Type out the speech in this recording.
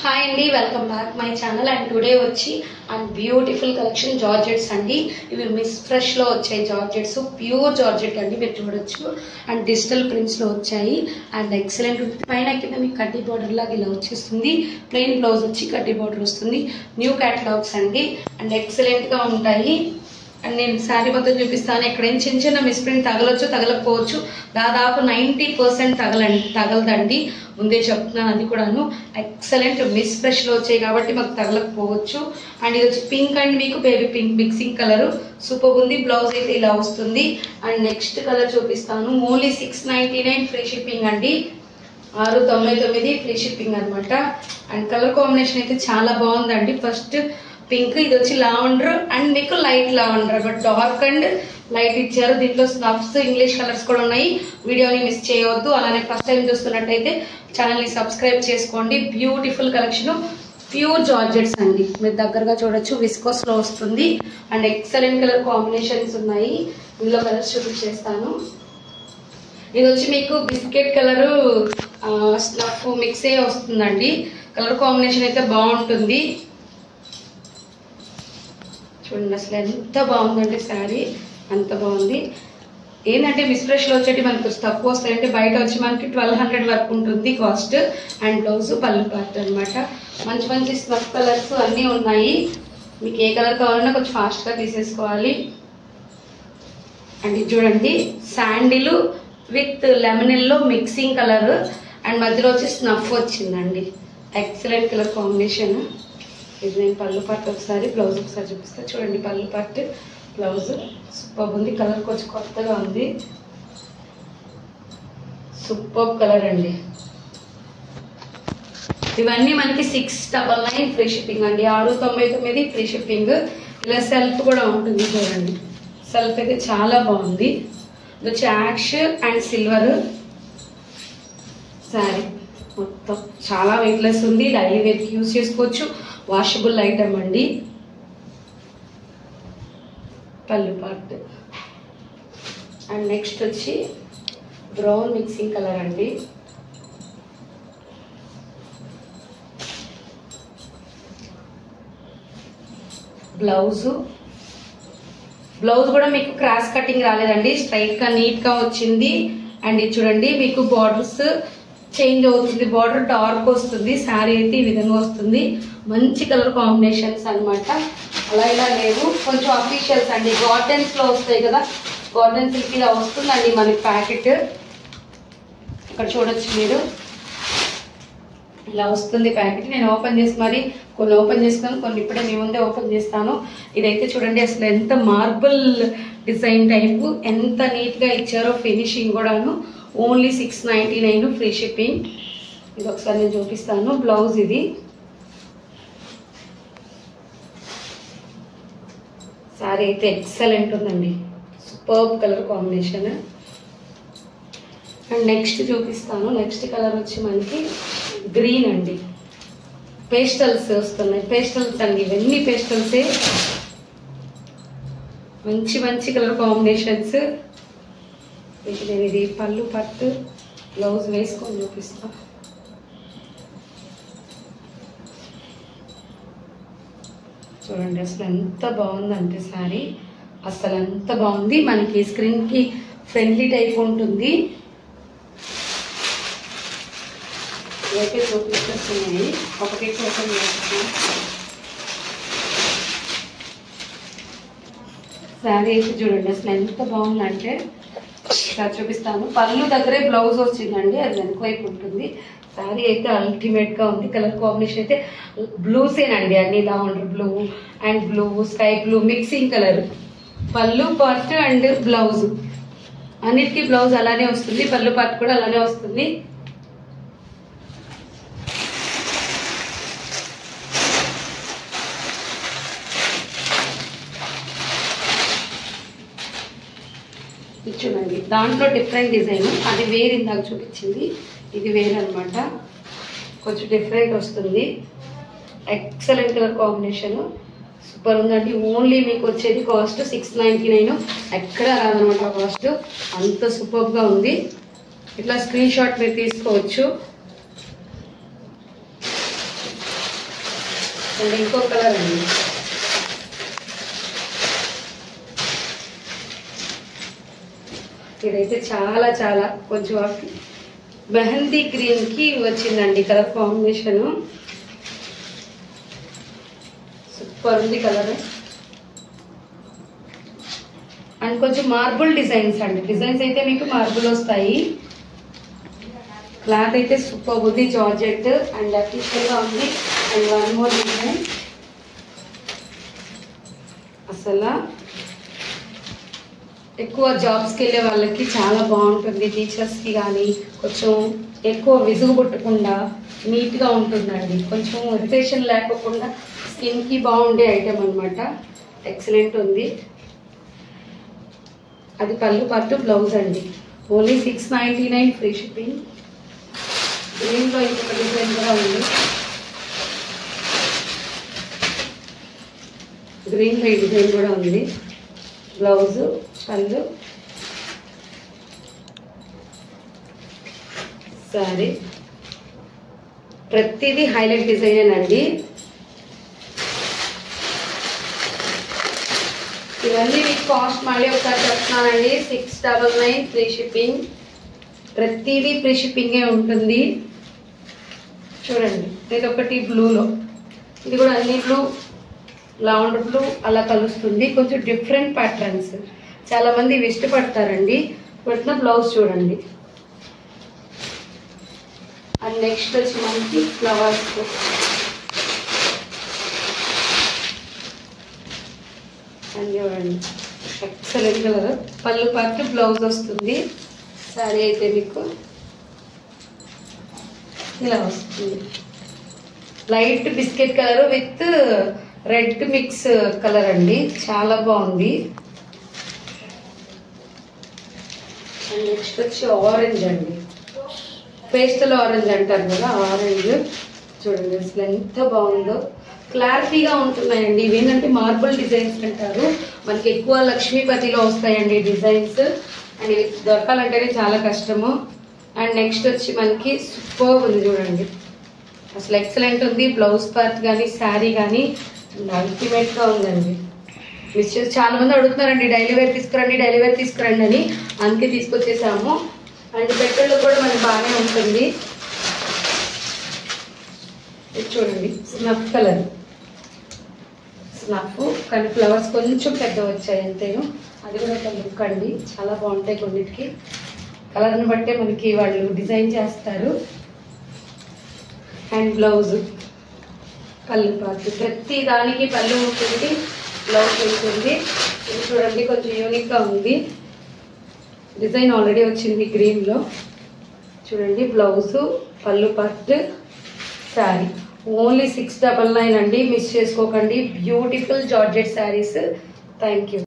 Hi అండి, welcome back my channel. And today వచ్చి and beautiful collection georgettes అండి. ఇవి మిస్ ఫ్రెష్లో వచ్చాయి జార్జెట్స్, ప్యూర్ జార్జెట్ అండి, మీరు చూడొచ్చు. అండ్ డిజిటల్ ప్రింట్స్లో వచ్చాయి అండ్ ఎక్సలెంట్ ఉంటుంది. పైన కింద మీకు కడ్డీ బార్డర్ లాగా ఇలా వచ్చేస్తుంది. ప్లెయిన్ బ్లౌజ్ వచ్చి కడ్డీ బార్డర్ వస్తుంది. న్యూ క్యాటలాగ్స్ అండి అండ్ ఎక్సలెంట్గా ఉంటాయి. అండ్ నేను శారీ మొత్తం చూపిస్తాను. ఎక్కడైనా చిన్న చిన్న మిస్ప్రింట్ తగలొచ్చు, తగలకపోవచ్చు. దాదాపు 90% తగలదండి, ముందే చెప్తున్నాను. అది కూడాను ఎక్సలెంట్ మిస్ ఫ్రెష్లో వచ్చాయి కాబట్టి మాకు తగలకపోవచ్చు. అండ్ ఇది వచ్చి పింక్ అండ్ మీకు baby pink mixing colour super ఉంది. బ్లౌజ్ అయితే ఇలా వస్తుంది. అండ్ నెక్స్ట్ కలర్ చూపిస్తాను. ఓన్లీ 699 ఫ్రీ షిప్పింగ్ అండి. 699 ఫ్రీ షిప్పింగ్ అనమాట. అండ్ కలర్ కాంబినేషన్ అయితే చాలా బాగుందండి. ఫస్ట్ పింక్, ఇది వచ్చి లావెండర్ అండ్ మీకు light lavender, but dark and light ఇచ్చారు. దీంట్లో స్నఫ్స్ ఇంగ్లీష్ కలర్స్ కూడా ఉన్నాయి. వీడియోని మిస్ చేయవద్దు. అలానే ఫస్ట్ టైం చూస్తున్నట్టయితే ఛానల్ని సబ్స్క్రైబ్ చేసుకోండి. బ్యూటిఫుల్ కలెక్షన్, ప్యూర్ జార్జెట్స్ అండి, మీరు దగ్గరగా చూడొచ్చు. విస్కోస్లో వస్తుంది అండ్ ఎక్సలెంట్ కలర్ కాంబినేషన్స్ ఉన్నాయి. ఇందులో కలర్స్ చూపించేస్తాను. ఇది వచ్చి మీకు బిస్కెట్ కలరు స్నఫ్ మిక్సే వస్తుందండి. కలర్ కాంబినేషన్ అయితే బాగుంటుంది. చూడండి అసలు ఎంత బాగుందంటే శారీ, అంత బాగుంది. ఏంటంటే మిస్ ఫ్రెష్లో వచ్చేటి మనకు తక్కువ వస్తాయంటే, బయట వచ్చి మనకి 1200 వరకు ఉంటుంది కాస్ట్. అండ్ బ్లౌజ్ పళ్ళు పార్ట్ అనమాట. మంచి మంచి స్నఫ్ కలర్స్ అన్నీ ఉన్నాయి. మీకు ఏ కలర్ కావాలన్నా కొంచెం ఫాస్ట్గా తీసేసుకోవాలి. అండ్ ఇది చూడండి, sandal with lemon yellow mixing colour and మధ్యలో వచ్చి స్నఫ్ వచ్చిందండి. Excellent colour combination. ఇది నేను పళ్ళు పార్ట్ ఒకసారి, బ్లౌజ్ ఒకసారి చూపిస్తా. చూడండి పళ్ళు పార్ట్, బ్లౌజ్ సూపర్ ఉంది. కలర్ కొంచెం కొత్తగా ఉంది. సూపర్ కలర్ అండి. ఇవన్నీ మనకి 699 ఫ్రీ షిప్పింగ్ అండి. 699 ఫ్రీ షిప్పింగ్. ఇలా సెల్ఫ్ కూడా ఉంటుంది. చూడండి సెల్ఫ్ అయితే చాలా బాగుంది. ఇది వచ్చి యాష్ అండ్ సిల్వర్ శారీ. మొత్తం చాలా వెయిట్లెస్ ఉంది. డైలీ వేర్కి యూజ్ చేసుకోవచ్చు. వాషబుల్ ఐటమ్ అండి. పళ్ళు పార్ట్. అండ్ నెక్స్ట్ వచ్చి బ్రౌన్ మిక్సింగ్ కలర్ అండి. బ్లౌజ్ కూడా మీకు క్రాస్ కటింగ్ రాలేదండి, స్ట్రైట్గా నీట్గా వచ్చింది. అండ్ ఇది చూడండి మీకు బార్డర్స్ చేంజ్ అవుతుంది. బార్డర్ డార్క్ వస్తుంది. శారీ అయితే ఈ విధంగా వస్తుంది. మంచి కలర్ కాంబినేషన్స్ అనమాట. అలా ఇలా లేవు, కొంచెం అఫీషియల్స్ అండి. గార్డెన్స్లో వస్తాయి కదా, గార్డెన్ సిల్క్ ఇలా వస్తుందండి మనకి ప్యాకెట్. ఇక్కడ చూడొచ్చు మీరు, ఇలా వస్తుంది ప్యాకెట్. నేను ఓపెన్ చేసి మరి కొన్ని ఓపెన్ చేసుకొని కొన్ని ఇప్పుడే మీ ముందే ఓపెన్ చేస్తాను. ఇదైతే చూడండి అసలు ఎంత మార్బుల్ డిజైన్ టైపు, ఎంత నీట్గా ఇచ్చారో. ఫినిషింగ్ కూడాను. Only 699 free shipping. ఇది ఒకసారి నేను చూపిస్తాను. బ్లౌజ్ ఇది. శారీ అయితే ఎక్సలెంట్ ఉందండి. Superb colour combination. And next చూపిస్తాను. నెక్స్ట్ కలర్ వచ్చి మనకి గ్రీన్ అండి. పేస్టల్స్ వస్తున్నాయి. పేస్టల్స్ అండి, ఇవన్నీ పేస్టల్సే. మంచి మంచి కలర్ కాంబినేషన్స్. నేను ఇది పళ్ళు పట్టు బ్లౌజ్ వేసుకొని చూపిస్తా. చూడండి అసలు ఎంత బాగుందంటే శారీ, అసలు ఎంత బాగుంది. మనకి స్క్రీన్కి ఫ్రెండ్లీ టైప్ ఉంటుంది. ఇవైతే చూపిస్తున్నాయి. ఒకటి ఓపెన్ చేస్తున్నాను. శారీ అయితే చూడండి అసలు ఎంత బాగుందంటే, చూపిస్తాను. పళ్ళు దగ్గరే బ్లౌజ్ వచ్చిందండి, అది వెనక వైపు ఉంటుంది. శారీ అయితే అల్టిమేట్ గా ఉంది. కలర్ కాంబినేషన్ అయితే బ్లూసేనండి, అన్ని lavender blue and blue, sky blue mixing colour. పళ్ళు పార్ట్ అండ్ బ్లౌజ్ అన్నిటికీ బ్లౌజ్ అలానే వస్తుంది. పళ్ళు పార్ట్ కూడా అలానే వస్తుంది. చూడండి దాంట్లో డిఫరెంట్ డిజైన్, అది వేరు. ఇందాక చూపించింది ఇది వేరు అనమాట. కొంచెం డిఫరెంట్ వస్తుంది. ఎక్సలెంట్ కలర్ కాంబినేషన్, సూపర్ ఉందండి. ఓన్లీ మీకు వచ్చేది కాస్ట్ 699. ఎక్కడ రాదనమాట కాస్ట్, అంత సూపర్గా ఉంది. ఇట్లా స్క్రీన్ షాట్ మీరు తీసుకోవచ్చు. అండ్ ఇంకో కలర్ అండి. ఇదైతే చాలా చాలా కొంచెం మెహందీ గ్రీన్ కి వచ్చిందండి కలర్ కాంబినేషన్. సూపర్ ఉంది కలర్. అండ్ కొంచెం మార్బుల్ డిజైన్స్ అండి. డిజైన్స్ అయితే మీకు మార్బుల్ వస్తాయి. క్లాత్ అయితే సూపర్ ఉంది, జార్జెట్ అండ్ అఫీషియల్ గా ఉంది. అండ్ వన్ మోర్ డిజైన్, అసలు ఎక్కువ జాబ్స్కి వెళ్ళే వాళ్ళకి చాలా బాగుంటుంది. టీచర్స్కి కానీ కొంచెం ఎక్కువ విసుగు పుట్టకుండా నీట్గా ఉంటుందండి. కొంచెం ఇరిటేషన్ లేకుండా స్కిన్కి బాగుండే ఐటెం అనమాట. ఎక్సలెంట్ ఉంది. అది పళ్ళు పట్టు బ్లౌజ్ అండి. Only 699 free shipping. గ్రీన్లో ఇంకొక డిజైన్ కూడా ఉంది. గ్రీన్లో ఈ డిజైన్ కూడా ఉంది. బ్లౌజు పళ్ళు సారీ ప్రతిదీ హైలైట్ డిజైన్ అండి. ఇవన్నీ మీకు కాస్ట్ మళ్ళీ ఒకసారి చెప్తున్నానండి. 699 ఫ్రీ షిప్పింగ్. ప్రతిదీ ఫ్రీ షిప్పింగే ఉంటుంది. చూడండి, ఇది ఒకటి బ్లూలో, ఇది కూడా అన్ని బ్లూ, లావెండర్ బ్లూ అలా కలుస్తుంది. కొంచెం డిఫరెంట్ ప్యాటర్న్స్, చాలా మంది ఇవి ఇష్టపడతారండి. పెట్టిన బ్లౌజ్ చూడండి. అండ్ నెక్స్ట్ వచ్చి మనకి ఫ్లవర్స్. అండ్ చూడండి, ఎక్సలెంట్ కలర్. పళ్ళు పట్టు బ్లౌజ్ వస్తుంది. సారీ అయితే మీకు ఇలా వస్తుంది. Light biscuit colour with red mix colour అండి. చాలా బాగుంది. అండ్ నెక్స్ట్ వచ్చి ఆరెంజ్ అండి. పేస్టల్ ఆరెంజ్ అంటారు కదా, ఆరెంజ్ చూడండి అసలు ఎంత బాగుందో. క్లారిటీగా ఉంటున్నాయండి. ఇవేంటంటే మార్బుల్ డిజైన్స్ అంటారు. మనకి ఎక్కువ లక్ష్మీపతిలో వస్తాయండి డిజైన్స్. అండ్ ఇవి దొరకాలంటేనే చాలా కష్టము. అండ్ నెక్స్ట్ వచ్చి మనకి సూపర్ ఉంది చూడండి, అసలు ఎక్సలెంట్ ఉంది. బ్లౌజ్ పార్ట్ కానీ శారీ కానీ అల్టిమేట్గా ఉందండి. మిస్ చేసి చాలా మంది అడుగుతున్నారండి డైలీ వేర్ తీసుకురండి, డైలీ వేర్ తీసుకురండి అని. అందుకే తీసుకొచ్చేసాము. అండ్ పెట్రోల్లో కూడా మనకి బాగానే ఉంటుంది. ఇది చూడండి, స్నఫ్ కలర్. స్నఫ్ కానీ ఫ్లవర్స్ కొంచెం పెద్ద వచ్చాయి అంతేను. అది కూడా ఒక లుక్ అండి. చాలా బాగుంటాయి. కొన్నిటికి కలర్ని బట్టే మనకి వాళ్ళు డిజైన్ చేస్తారు. అండ్ బ్లౌజ్ పళ్ళు పాటు ప్రతి దానికి పళ్ళు ఉంటుంది, బ్లౌజ్ ఉంటుంది. ఇది చూడండి కొంచెం యూనిక్గా ఉంది. డిజైన్ ఆల్రెడీ వచ్చింది గ్రీన్లో. చూడండి బ్లౌజు పళ్ళు పట్టు శారీ. ఓన్లీ 699 అండి. మిస్ చేసుకోకండి. Beautiful georgette saris. Thank you.